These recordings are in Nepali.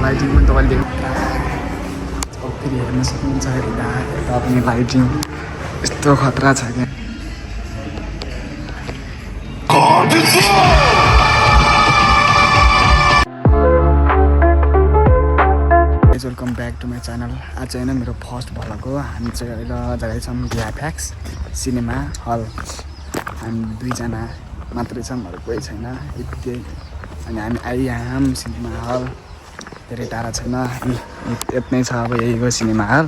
लाइटिङ पनि तपाईँले देख्नु फेरि हेर्न सक्नुहुन्छ यता पनि लाइटिङ यस्तो खतरा छ क्या welcome back to my channel आज होइन मेरो फर्स्ट भ्लग हो हामी चाहिँ अहिले जाँदैछौँ भिएफएक्स सिनेमा हल हामी दुईजना मात्रै छौँ अरू कोही छैन यति अनि हामी आइहाम सिनेमा हल धेरै टाढा छैन यति नै छ अब यही हो सिनेमा हल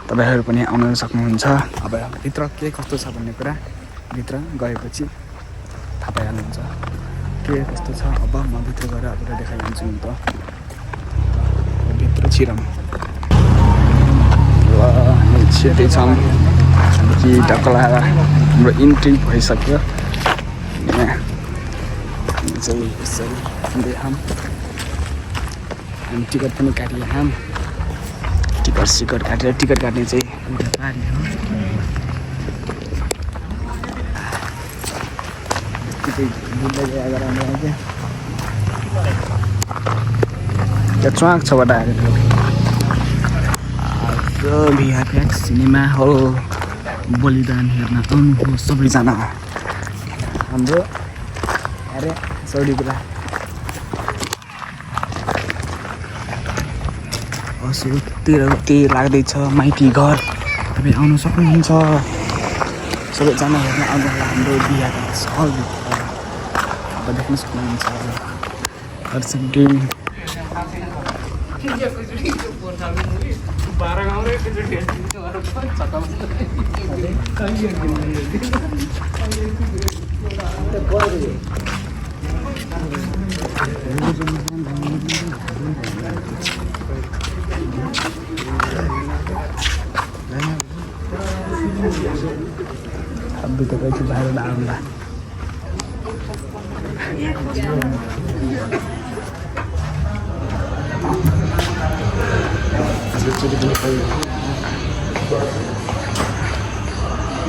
तपाईँहरू पनि आउन सक्नुहुन्छ अब भित्र के कस्तो छ भन्ने कुरा भित्र गएपछि थाहा पाइहाल्नुहुन्छ के कस्तो छ अब म भित्र गएर अब देखाइदिन्छु नि त भित्र छिरौँ ल हामी छिर्दैछौँ कि टक्क लगाएर हाम्रो इन्ट्री भइसक्यो यहाँ हामी चाहिँ यसरी देखाऊँ हामी टिकट पनि काटिहाम टिकट काटेर टिकट काट्ने चाहिँ एउटा पारी हो क्या चुवाक छबाट आएको थियो भिएफएक्स सिनेमा हल बलिदान हेर्न आउनु सबैजना हाम्रो अरे सौडी कुरा त्यही लाग्दैछ माइती घर तपाईँ आउनु सक्नुहुन्छ सबैजना हेर्न आउनु होला हाम्रो भिएफएक्स हलभित्र अब देख्न सक्नुहुन्छ दर्शक टिम अब तो कैसे बाहर डालूंगा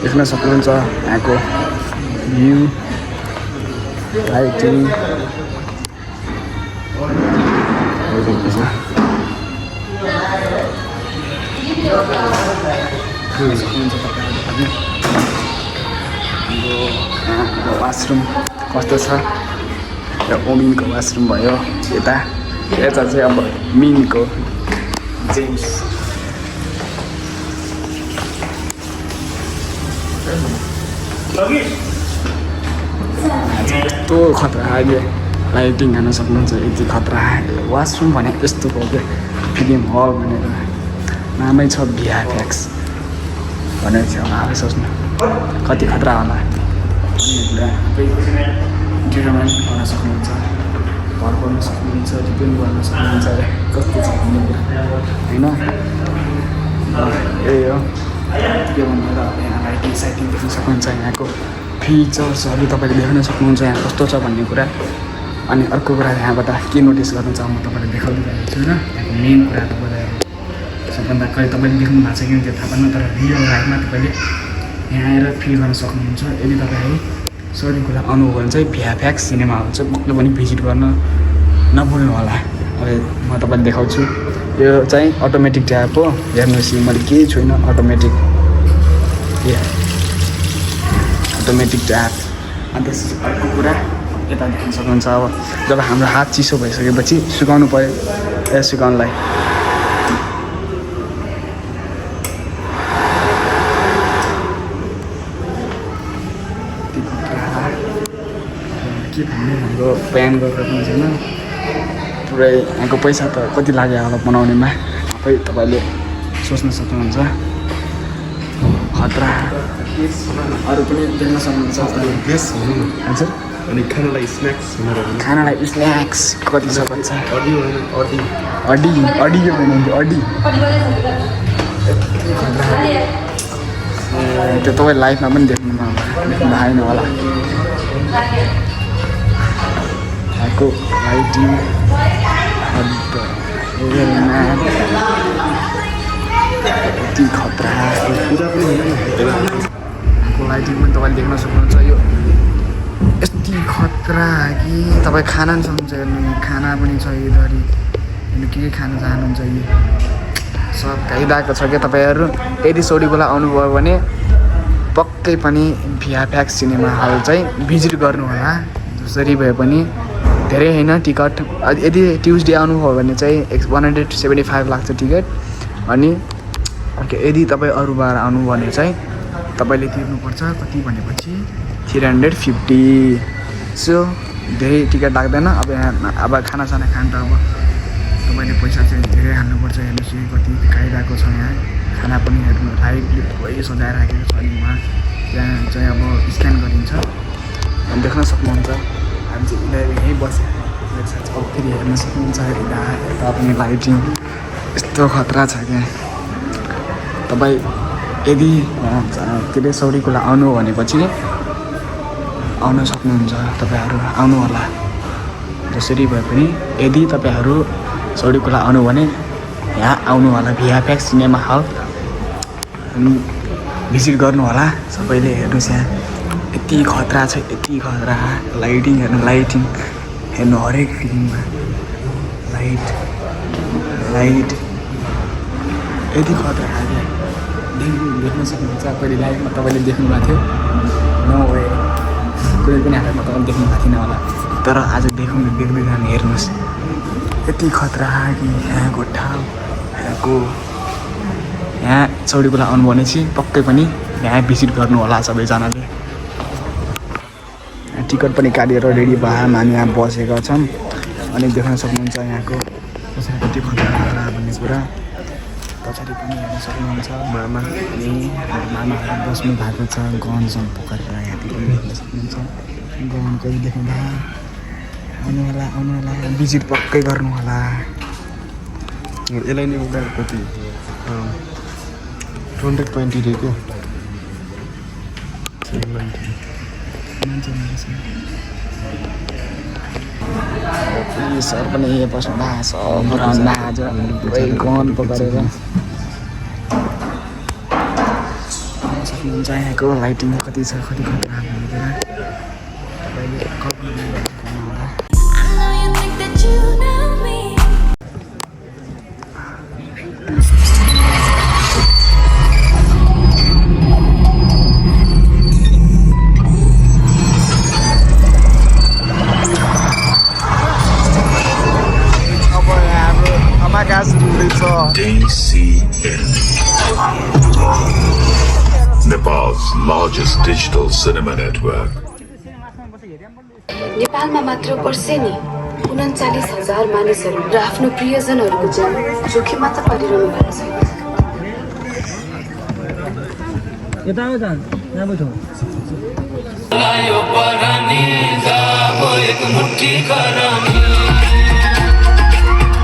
देख्न सक्नुहुन्छ यहाँको भ्यू लाइटिङ हाम्रो वासरुम कस्तो छ र ओमिनको वासरुम भयो यता चाहिँ अब मिनको जेम्स यस्तो खतरा अहिले लाइटिङ हेर्न सक्नुहुन्छ यति खतरा वासरुम भने यस्तो हो क्या फिल्म हल भनेर नामै छ भिएफएक्स भनेर चाहिँ अब सोच्नु कति खतरा होला डिटरमाइन गर्न सक्नुहुन्छ घर गर्न सक्नुहुन्छ डिपेन्ड गर्न सक्नुहुन्छ कस्तो छ भन्ने कुरा होइन यही हो के भनेर यहाँ लाइटिङ साइटिङ देख्न सक्नुहुन्छ यहाँको फिचर्सहरू तपाईँले देख्न सक्नुहुन्छ यहाँ कस्तो छ भन्ने कुरा अनि अर्को कुरा यहाँबाट के नोटिस गर्नु छ म तपाईँलाई देखाउनु छु होइन मेन कुरा तपाईँलाई सबभन्दा कहिले तपाईँले देख्नु भएको छ कि त्यो थाहा पाउनु तर रियल लाइफमा तपाईँले यहाँ आएर फिल गर्न सक्नुहुन्छ यदि तपाईँहरू सरी कुरा आउनुभयो भने चाहिँ भिएफएक्स सिनेमा हल चाहिँ पक्कै पनि भिजिट गर्न नभुल्नु होला अब म तपाईँलाई देखाउँछु यो चाहिँ अटोमेटिक ट्याप हो हेर्नुहोस् मैले केही छुइनँ अटोमेटिक ट्याप अन्त अर्को कुरा यता देख्न सक्नुहुन्छ अब जब हाम्रो हात चिसो भइसकेपछि सुकाउनु पऱ्यो सुकाउनुलाई के भन्ने हाम्रो प्लान गरेर पनि छैन पुरै यहाँको पैसा त कति लाग्यो होला बनाउनेमा तपाईँले सोच्न सक्नुहुन्छ खतरा अरू पनि देख्न सक्नुहुन्छ हजुर अनि खानालाई स्न्याक्स कति छ बच्चा अडी के भन्नुहुन्थ्यो अडी त्यो तपाईँ लाइफमा पनि देख्नु भएन होला यहाँको लाइटिङ यति खतरा लाइटिङ पनि तपाईँले देख्न सक्नुहुन्छ यो यति खतरा कि तपाईँ खाना पनि सक्नुहुन्छ हेर्नु खाना पनि छ यो धरी के खान चाहनुहुन्छ यी सब खाइरहेको छ क्या तपाईँहरू। यदि सौरीखोला आउनुभयो भने पक्कै पनि भिआरफ्याक्स सिनेमा हल चाहिँ भिजिट गर्नुहोला। जसरी भए पनि धेरै होइन टिकट। यदि ट्युसडे आउनुभयो भने चाहिँ 175 लाग्छ टिकट। अनि यदि तपाईँ अरू बार आउनु भने चाहिँ तपाईँले तिर्नुपर्छ कति भनेपछि 350। सो धेरै टिकट लाग्दैन। अब खानासाना खान त अब तपाईँले पैसा चाहिँ धेरै हाल्नुपर्छ। हेर्नुहोस् कति खाइरहेको छ यहाँ खाना पनि। हेर्नु लाइटले पुरै सजाएर राखेको छ। अनि उहाँ त्यहाँ चाहिँ अब स्क्यान गरिन्छ देख्न सक्नुहुन्छ। हामी चाहिँ यहीँ बसेर अब फेरि हेर्न सक्नुहुन्छ। यता पनि लाइटिङ यस्तो खतरा छ क्या। तपाईँ यदि के अरे सौरीखोला आउनु भनेपछि आउन सक्नुहुन्छ। तपाईँहरू आउनु होला जसरी भए पनि। यदि तपाईँहरू सौरीखोला आउनु भने यहाँ आउनु होला भिआरफ्याक्स सिनेमा हल भिजिट गर्नु होला सबैले। हेर्नुहोस् यहाँ यति खतरा छ यति खतरा। लाइटिङ हेर्नु हरेक फिल्ममा लाइट यति खतरा खाले देख्न सक्नुहुन्छ। कहिले लाइभमा तपाईँले देख्नु भएको थियो नो वे कुनै पनि हालतमा तपाईँले देख्नु भएको थिएन होला। तर आज देख्दै जाने हेर्नुहोस् यति खतरा कि यहाँको ठाउँ यहाँ सौरीखोला आउनु भनेपछि पक्कै पनि यहाँ भिजिट गर्नु होला सबैजनाले। टिकट पनि काटेर रेडी भएँ हामी यहाँ बसेका छौँ। अनि देख्न सक्नुहुन्छ यहाँको कसरी कति खतरा भन्ने कुरा। पछाडि पनि हेर्न सक्नुहुन्छ मामा अनि मामाहरू बस्नु भएको छ। गहनसँग पोखरेर यहाँतिर पनि देख्न सक्नुहुन्छ। गहन कहिले देख्नु आउनु होला भिजिट पक्कै गर्नु होला। यसलाई नै उता कति 220 दिएको सर पनि यहाँ बस्नु भएको छ। आज गहन पकारेर सक्नुहुन्छ। यहाँको लाइटिङ कति छ कति खतरा भन्ने कुरा तपाईँले कल्पना गर्नु होला। DCN, Nepal's largest digital cinema network. नेपालमा मात्र वर्षेनी 39,000 मानिसहरू र आफ्नो प्रियजनहरूको ज्यान जोखिममा त परिरहनु भएको छैन।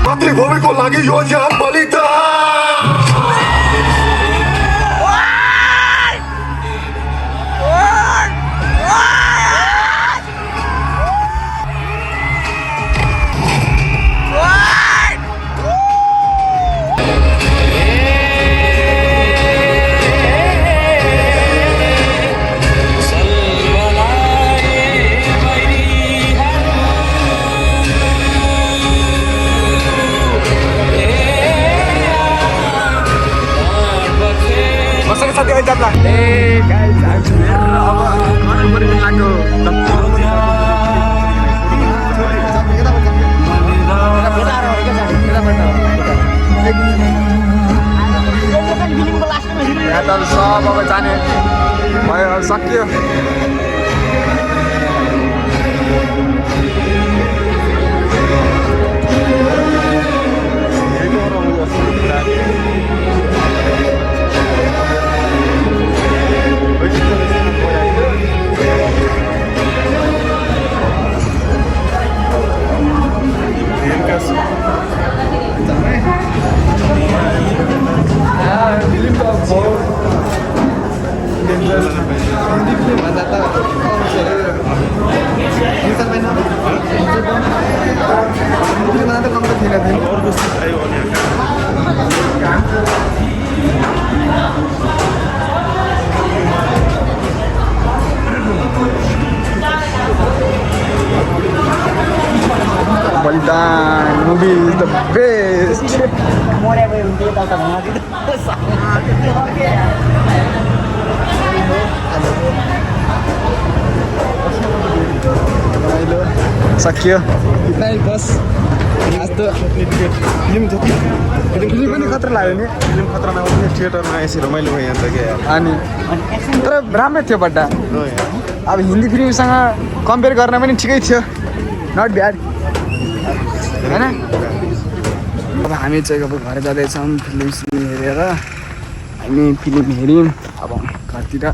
मातृभूमिको लागि यो ज्यान बलिदान। सब अब जाने भयो सकियो। Balitaan, movie is the best सकियो बस आज त फिल्म पनि खतरा लाग्यो नि फिल्म खतरामा आउने थिएटरमा यसरी रमाइलो भयो यहाँ त के यार अनि तर राम्रै थियो बड्डा अब हिन्दी फिल्मसँग कम्पेयर गर्न पनि ठिकै थियो नट ब्याड होइन अब हामी चाहिँ अब घर जाँदैछौँ फिल्म हेरेर हामी फिल्म हेऱ्यौँ अब घरतिर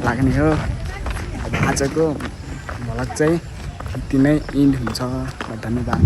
लाग्ने हो अब आजको भ्लग चाहिँ यति नै इन्ड हुन्छ धन्यवाद।